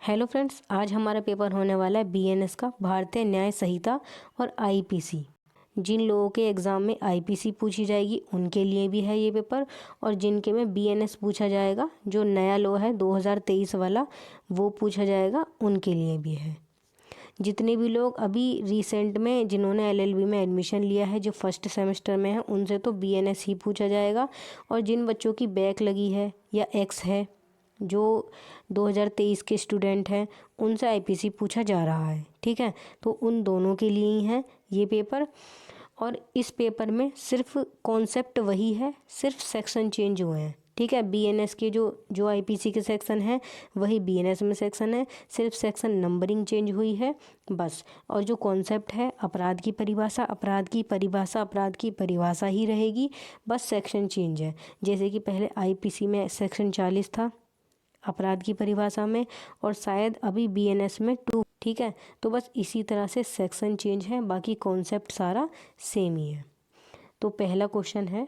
Hello friends, आज हमारा paper होने वाला है बीएनएस का भारतीय न्याय संहिता और आईपीसी। जिन लोगों के एग्ज़ाम में आईपीसी पूछी जाएगी उनके लिए भी है ये पेपर, और जिनके में बीएनएस पूछा जाएगा, जो नया लॉ है 2023 वाला, वो पूछा जाएगा, उनके लिए भी है। जितने भी लोग अभी रिसेंट में जिन्होंने एलएलबी में एडमिशन लिया है, जो फर्स्ट सेमेस्टर में है, उनसे तो बीएनएस ही पूछा जाएगा। और जिन बच्चों की बैक लगी है या एक्स है, जो 2023 के स्टूडेंट हैं, उनसे आईपीसी पूछा जा रहा है। ठीक है, तो उन दोनों के लिए ही है ये पेपर। और इस पेपर में सिर्फ कॉन्सेप्ट वही है, सिर्फ सेक्शन चेंज हुए हैं। ठीक है, बीएनएस के जो आईपीसी के सेक्शन हैं वही बीएनएस में सेक्शन है, सिर्फ सेक्शन नंबरिंग चेंज हुई है बस। और जो कॉन्सेप्ट है अपराध की परिभाषा, अपराध की परिभाषा ही रहेगी, बस सेक्शन चेंज है। जैसे कि पहले आईपीसी में सेक्शन 40 था अपराध की परिभाषा में, और शायद अभी बीएनएस में 2। ठीक है, तो बस इसी तरह से सेक्शन चेंज है, बाकी कॉन्सेप्ट सारा सेम ही है। तो पहला क्वेश्चन है,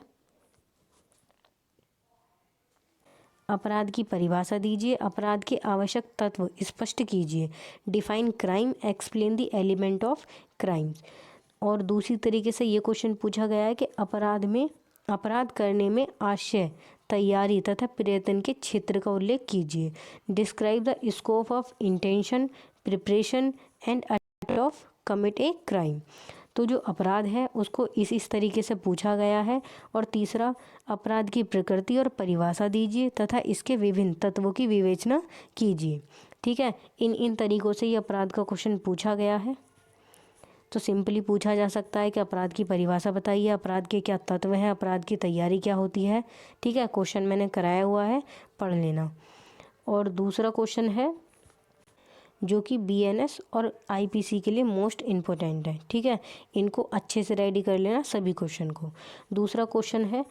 अपराध की परिभाषा दीजिए, अपराध के आवश्यक तत्व स्पष्ट कीजिए, define crime, explain the element of crime. और दूसरी तरीके से ये क्वेश्चन पूछा गया है कि अपराध करने में आशय, तैयारी तथा प्रयत्न के क्षेत्र का उल्लेख कीजिए, describe the scope of intention, preparation and act of commit a crime. तो जो अपराध है उसको इस तरीके से पूछा गया है। और तीसरा, अपराध की प्रकृति और परिभाषा दीजिए तथा इसके विभिन्न तत्वों की विवेचना कीजिए। ठीक है, इन तरीकों से ये अपराध का क्वेश्चन पूछा गया है। तो सिंपली पूछा जा सकता है कि अपराध की परिभाषा बताइए, अपराध के क्या तत्व हैं, अपराध की तैयारी क्या होती है। ठीक है, क्वेश्चन मैंने कराया हुआ है, पढ़ लेना। और दूसरा क्वेश्चन है जो कि बीएनएस और आईपीसी के लिए मोस्ट इम्पोर्टेंट है। ठीक है, इनको अच्छे से रेडी कर लेना सभी क्वेश्चन को। दूसरा क्वेश्चन है,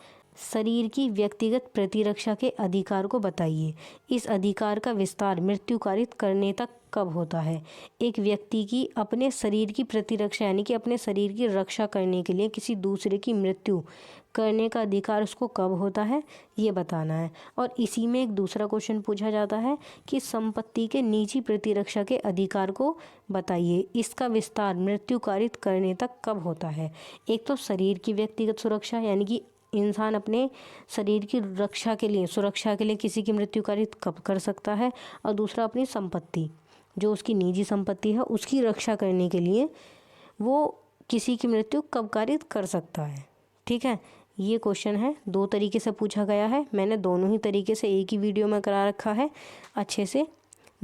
शरीर की व्यक्तिगत प्रतिरक्षा के अधिकार को बताइए, इस अधिकार का विस्तार मृत्यु कारित करने तक कब होता है। एक व्यक्ति की अपने शरीर की प्रतिरक्षा यानी कि अपने शरीर की रक्षा करने के लिए किसी दूसरे की मृत्यु करने का अधिकार उसको कब होता है, ये बताना है। और इसी में एक दूसरा क्वेश्चन पूछा जाता है कि संपत्ति के निजी प्रतिरक्षा के अधिकार को बताइए, इसका विस्तार मृत्यु कारित करने तक कब होता है। एक तो शरीर की व्यक्तिगत सुरक्षा यानी कि इंसान अपने शरीर की रक्षा के लिए, सुरक्षा के लिए किसी की मृत्यु कारित कब कर सकता है। और दूसरा, अपनी संपत्ति, जो उसकी निजी संपत्ति है, उसकी रक्षा करने के लिए वो किसी की मृत्यु कब कारित कर सकता है। ठीक है, ये क्वेश्चन है, दो तरीके से पूछा गया है। मैंने दोनों ही तरीके से एक ही वीडियो में करा रखा है, अच्छे से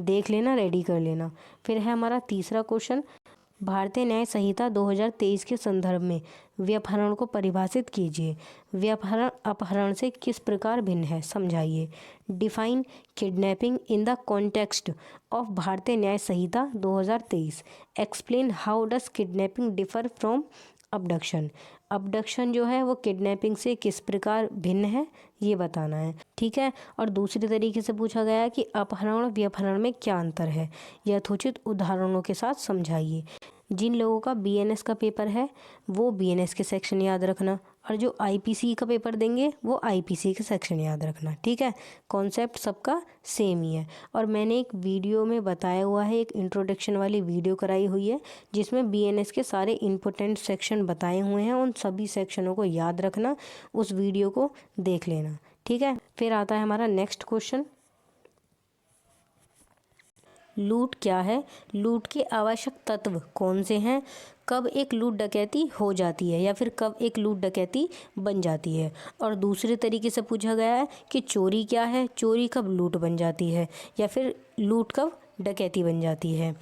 देख लेना, रेडी कर लेना। फिर है हमारा तीसरा क्वेश्चन, भारतीय न्याय संहिता 2023 के संदर्भ में व्यपहरण को परिभाषित कीजिए, व्यपहरण अपहरण से किस प्रकार भिन्न है, समझाइए। Define kidnapping in the context of भारतीय न्याय संहिता 2023, explain how does kidnapping differ from abduction. Abduction जो है वो किडनैपिंग से किस प्रकार भिन्न है, ये बताना है। ठीक है, और दूसरे तरीके से पूछा गया है कि अपहरण और व्यपहरण में क्या अंतर है, यथोचित उदाहरणों के साथ समझाइए। जिन लोगों का बीएनएस का पेपर है वो बीएनएस के सेक्शन याद रखना, और जो आईपीसी का पेपर देंगे वो आईपीसी के सेक्शन याद रखना। ठीक है, कॉन्सेप्ट सबका सेम ही है। और मैंने एक वीडियो में बताया हुआ है, एक इंट्रोडक्शन वाली वीडियो कराई हुई है, जिसमें बीएनएस के सारे इम्पोर्टेंट सेक्शन बताए हुए हैं। उन सभी सेक्शनों को याद रखना, उस वीडियो को देख लेना। ठीक है, फिर आता है हमारा नेक्स्ट क्वेश्चन, लूट क्या है, लूट के आवश्यक तत्व कौन से हैं, कब एक लूट डकैती हो जाती है या फिर कब एक लूट डकैती बन जाती है। और दूसरे तरीके से पूछा गया है कि चोरी क्या है, चोरी कब लूट बन जाती है या फिर लूट कब डकैती बन जाती है।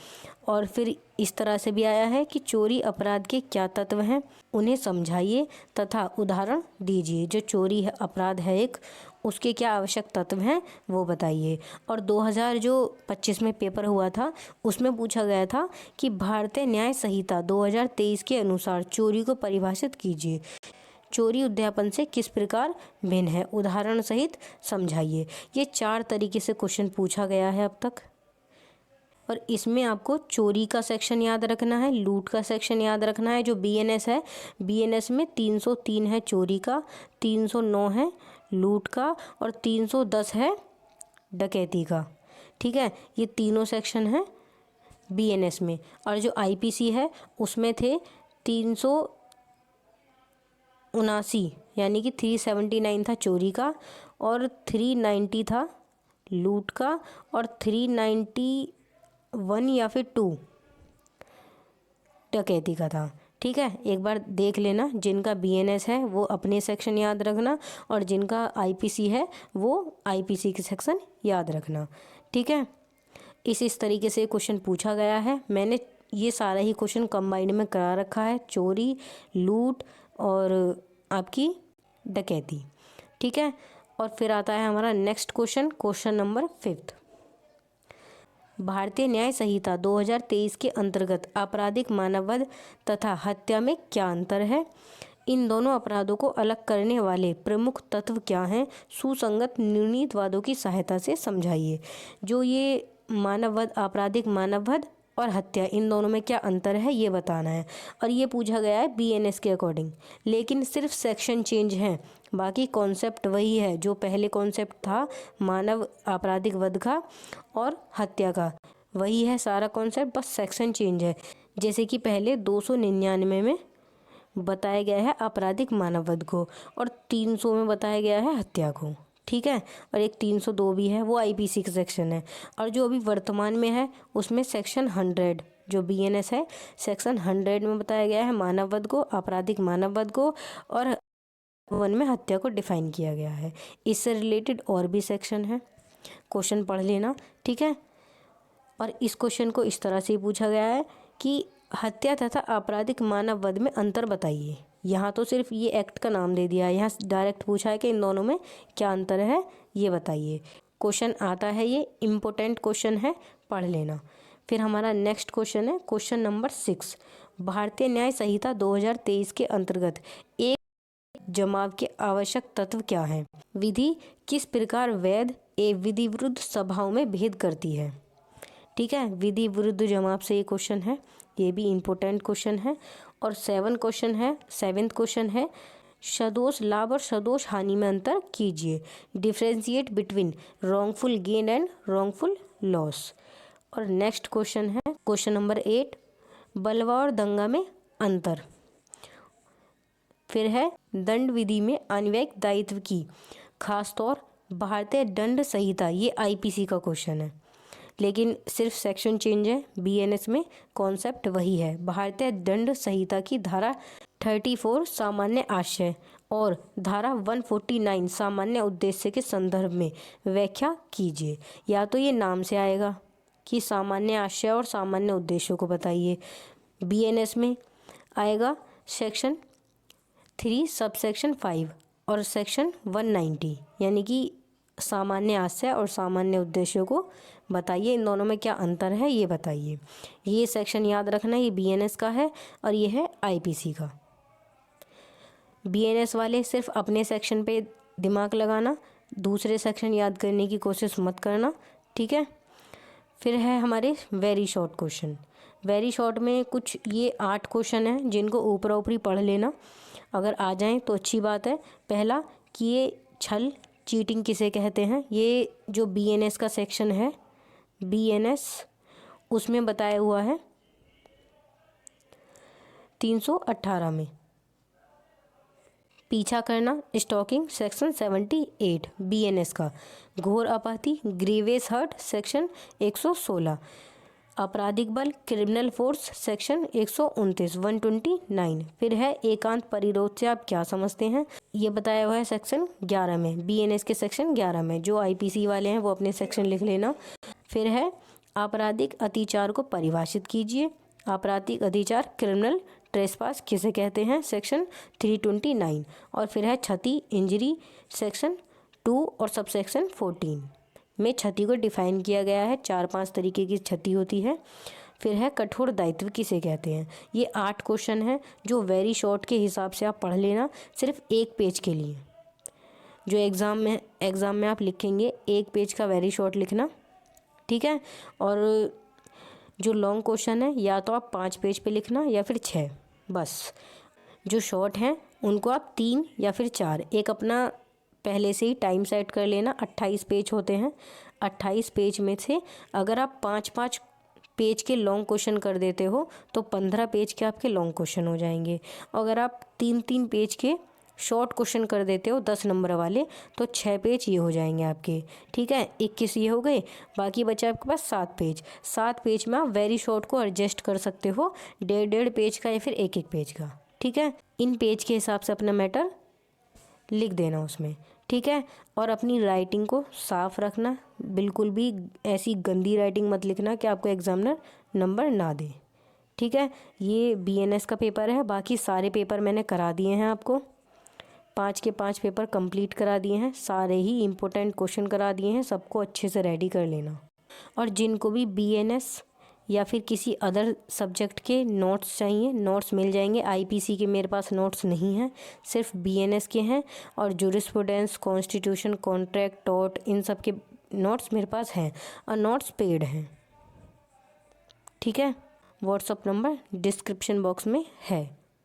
और फिर इस तरह से भी आया है कि चोरी अपराध के क्या तत्व हैं, उन्हें समझाइए तथा उदाहरण दीजिए। जो चोरी है, अपराध है एक, उसके क्या आवश्यक तत्व हैं वो बताइए। और 2025 में पेपर हुआ था, उसमें पूछा गया था कि भारतीय न्याय संहिता 2023 के अनुसार चोरी को परिभाषित कीजिए, चोरी उद्यापन से किस प्रकार भिन्न है, उदाहरण सहित समझाइए। ये 4 तरीके से क्वेश्चन पूछा गया है अब तक। और इसमें आपको चोरी का सेक्शन याद रखना है, लूट का सेक्शन याद रखना है। जो बीएनएस है, बीएनएस में 303 है चोरी का, 309 है लूट का और 310 है डकैती का। ठीक है, ये तीनों सेक्शन हैं बीएनएस में। और जो आईपीसी है उसमें थे 379, यानी कि 379 था चोरी का, और 390 था लूट का, और 391 या फिर 2 डकैती का था। ठीक है, एक बार देख लेना, जिनका बीएनएस है वो अपने सेक्शन याद रखना, और जिनका आईपीसी है वो आईपीसी के सेक्शन याद रखना। ठीक है, इस तरीके से क्वेश्चन पूछा गया है। मैंने ये सारा ही क्वेश्चन कंबाइंड में करा रखा है, चोरी, लूट और आपकी डकैती। ठीक है, और फिर आता है हमारा नेक्स्ट क्वेश्चन, क्वेश्चन नंबर 5। भारतीय न्याय संहिता 2023 के अंतर्गत आपराधिक मानववध तथा हत्या में क्या अंतर है? इन दोनों अपराधों को अलग करने वाले प्रमुख तत्व क्या हैं? सुसंगत निर्णीतवादों की सहायता से समझाइए। जो ये मानववध, आपराधिक मानववध और हत्या, इन दोनों में क्या अंतर है ये बताना है। और ये पूछा गया है बीएनएस के अकॉर्डिंग, लेकिन सिर्फ सेक्शन चेंज है, बाकी कॉन्सेप्ट वही है। जो पहले कॉन्सेप्ट था मानव आपराधिक वध का और हत्या का, वही है सारा कॉन्सेप्ट, बस सेक्शन चेंज है। जैसे कि पहले 299 में बताया गया है आपराधिक मानववध को, और 300 में बताया गया है हत्या को। ठीक है, और एक 302 भी है, वो आईपीसी का सेक्शन है। और जो अभी वर्तमान में है उसमें सेक्शन 100 जो बीएनएस है, सेक्शन 100 में बताया गया है मानववध को, आपराधिक मानववध को, और 1 में हत्या को डिफाइन किया गया है। इससे रिलेटेड और भी सेक्शन है, क्वेश्चन पढ़ लेना। ठीक है, और इस क्वेश्चन को इस तरह से पूछा गया है कि हत्या तथा आपराधिक मानववध में अंतर बताइए। यहाँ तो सिर्फ ये एक्ट का नाम दे दिया है, यहाँ डायरेक्ट पूछा है कि इन दोनों में क्या अंतर है ये बताइए। क्वेश्चन आता है, ये इम्पोर्टेंट क्वेश्चन है, पढ़ लेना। फिर हमारा नेक्स्ट क्वेश्चन है क्वेश्चन नंबर 6। भारतीय न्याय संहिता 2023 के अंतर्गत एक जमाव के आवश्यक तत्व क्या हैं? विधि किस प्रकार वैध एवं विधि विरुद्ध स्वभाव में भेद करती है? ठीक है, विधि विरुद्ध जमाव से ये क्वेश्चन है, ये भी इम्पोर्टेंट क्वेश्चन है। और 7th क्वेश्चन है सदोष लाभ और सदोष हानि में अंतर कीजिए। Differentiate between wrongful gain and wrongful loss. और नेक्स्ट क्वेश्चन है क्वेश्चन नंबर 8, बलवा और दंगा में अंतर। फिर है दंड विधि में अन्वयिक दायित्व की खासतौर भारतीय दंड संहिता, ये आईपीसी का क्वेश्चन है, लेकिन सिर्फ सेक्शन चेंज है, बीएनएस में कॉन्सेप्ट वही है। भारतीय दंड संहिता की धारा 34 सामान्य आशय और धारा 149 सामान्य उद्देश्य के संदर्भ में व्याख्या कीजिए। या तो ये नाम से आएगा कि सामान्य आशय और सामान्य उद्देश्यों को बताइए, बीएनएस में आएगा सेक्शन 3 सब सेक्शन 5 और सेक्शन 190, यानी कि सामान्य आशय और सामान्य उद्देश्यों को बताइए, इन दोनों में क्या अंतर है ये बताइए। ये सेक्शन याद रखना, ये बीएनएस का है और ये है आईपीसी का। बीएनएस वाले सिर्फ अपने सेक्शन पे दिमाग लगाना, दूसरे सेक्शन याद करने की कोशिश मत करना। ठीक है, फिर है हमारे very short question. Very short में कुछ ये 8 क्वेश्चन हैं जिनको ऊपरा ऊपरी पढ़ लेना, अगर आ जाएं तो अच्छी बात है। पहला कि ये छल चीटिंग किसे कहते हैं, ये जो बीएनएस का सेक्शन है, बीएनएस उसमें बताया हुआ है 318 में। पीछा करना स्टॉकिंग सेक्शन 78 बीएनएस का। घोर आपत्ति ग्रीवियस हर्ट सेक्शन 116। आपराधिक बल क्रिमिनल फोर्स सेक्शन 129 129। फिर है एकांत परिरोध से आप क्या समझते हैं, ये बताया हुआ है सेक्शन 11 में, बीएनएस के सेक्शन 11 में। जो आईपीसी वाले हैं वो अपने सेक्शन लिख लेना। फिर है आपराधिक अतिचार को परिभाषित कीजिए। आपराधिक अतिचार क्रिमिनल ट्रेसपास किसे कहते हैं, सेक्शन 329। और फिर है क्षति इंजरी सेक्शन 2 और सब सेक्शन 14 में क्षति को डिफाइन किया गया है। 4-5 तरीके की क्षति होती है। फिर है कठोर दायित्व किसे कहते हैं। ये 8 क्वेश्चन हैं जो वेरी शॉर्ट के हिसाब से आप पढ़ लेना, सिर्फ 1 पेज के लिए। जो एग्ज़ाम में आप लिखेंगे 1 पेज का वेरी शॉर्ट लिखना, ठीक है। और जो लॉन्ग क्वेश्चन है या तो आप 5 पेज पे लिखना या फिर 6, बस। जो शॉर्ट हैं उनको आप 3 या फिर 4, एक अपना पहले से ही टाइम सेट कर लेना। 28 पेज होते हैं, 28 पेज में से अगर आप 5-5 पेज के लॉन्ग क्वेश्चन कर देते हो तो 15 पेज के आपके लॉन्ग क्वेश्चन हो जाएंगे। अगर आप 3-3 पेज के शॉर्ट क्वेश्चन कर देते हो 10 नंबर वाले तो 6 पेज ये हो जाएंगे आपके। ठीक है, 21 ये हो गए, बाकी बचा आपके पास 7 पेज। 7 पेज में आप वेरी शॉर्ट को एडजस्ट कर सकते हो 1.5 पेज का या फिर 1-1 पेज का। ठीक है, इन पेज के हिसाब से अपना मैटर लिख देना उसमें। ठीक है, और अपनी राइटिंग को साफ रखना, बिल्कुल भी ऐसी गंदी राइटिंग मत लिखना कि आपको एग्जामिनर नंबर ना दे। ठीक है, ये BNS का पेपर है, बाकी सारे पेपर मैंने करा दिए हैं आपको। 5 के 5 पेपर कंप्लीट करा दिए हैं, सारे ही इम्पोर्टेंट क्वेश्चन करा दिए हैं, सबको अच्छे से रेडी कर लेना। और जिनको भी BNS या फिर किसी अदर सब्जेक्ट के नोट्स चाहिए, नोट्स मिल जाएंगे। IPC के मेरे पास नोट्स नहीं हैं, सिर्फ BNS के हैं। और जूरिस्प्रूडेंस, कॉन्स्टिट्यूशन, कॉन्ट्रैक्ट, टॉर्ट, इन सब के नोट्स मेरे पास हैं और नोट्स पेड हैं। ठीक है, व्हाट्सअप नंबर डिस्क्रिप्शन बॉक्स में है।